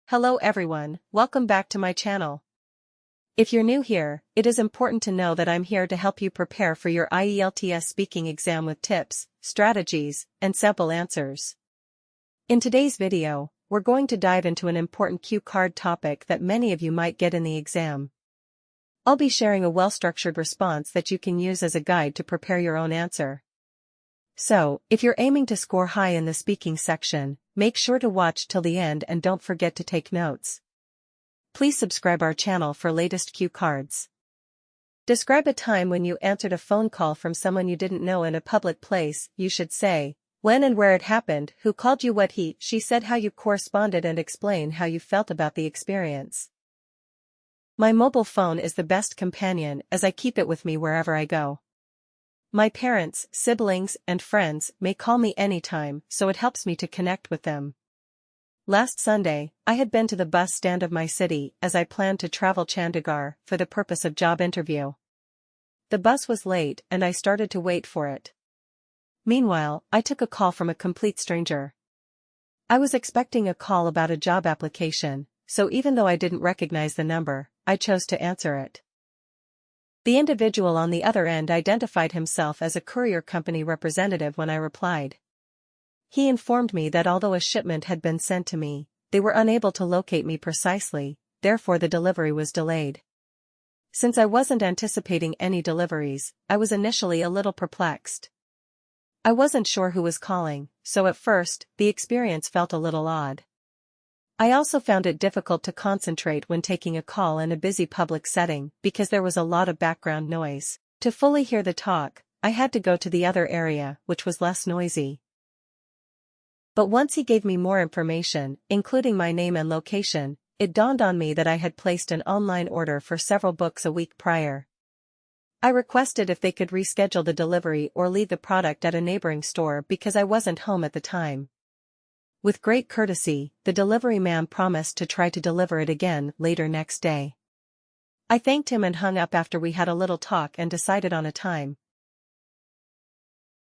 Hello everyone, welcome back to my channel. If you're new here, it is important to know that I'm here to help you prepare for your IELTS speaking exam with tips, strategies, and sample answers. In today's video, we're going to dive into an important cue card topic that many of you might get in the exam. I'll be sharing a well-structured response that you can use as a guide to prepare your own answer. So, if you're aiming to score high in the speaking section, make sure to watch till the end and don't forget to take notes. Please subscribe our channel for latest cue cards. Describe a time when you answered a phone call from someone you didn't know in a public place. You should say when and where it happened, who called you, what she said, how you corresponded, and explain how you felt about the experience. My mobile phone is the best companion as I keep it with me wherever I go. My parents, siblings, and friends may call me anytime, so it helps me to connect with them. Last Sunday, I had been to the bus stand of my city as I planned to travel Chandigarh for the purpose of job interview. The bus was late and I started to wait for it. Meanwhile, I took a call from a complete stranger. I was expecting a call about a job application, so even though I didn't recognize the number, I chose to answer it. The individual on the other end identified himself as a courier company representative when I replied. He informed me that although a shipment had been sent to me, they were unable to locate me precisely, therefore the delivery was delayed. Since I wasn't anticipating any deliveries, I was initially a little perplexed. I wasn't sure who was calling, so at first, the experience felt a little odd. I also found it difficult to concentrate when taking a call in a busy public setting because there was a lot of background noise. To fully hear the talk, I had to go to the other area, which was less noisy. But once he gave me more information, including my name and location, it dawned on me that I had placed an online order for several books a week prior. I requested if they could reschedule the delivery or leave the product at a neighboring store because I wasn't home at the time. With great courtesy, the delivery man promised to try to deliver it again later next day. I thanked him and hung up after we had a little talk and decided on a time.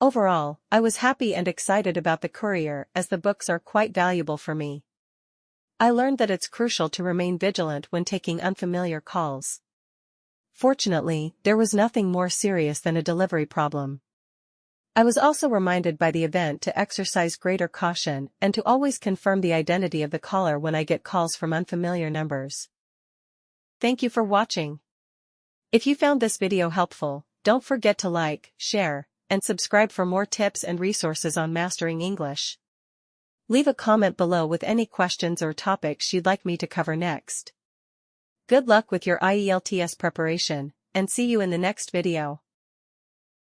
Overall, I was happy and excited about the courier as the books are quite valuable for me. I learned that it's crucial to remain vigilant when taking unfamiliar calls. Fortunately, there was nothing more serious than a delivery problem. I was also reminded by the event to exercise greater caution and to always confirm the identity of the caller when I get calls from unfamiliar numbers. Thank you for watching. If you found this video helpful, don't forget to like, share, and subscribe for more tips and resources on mastering English. Leave a comment below with any questions or topics you'd like me to cover next. Good luck with your IELTS preparation, and see you in the next video.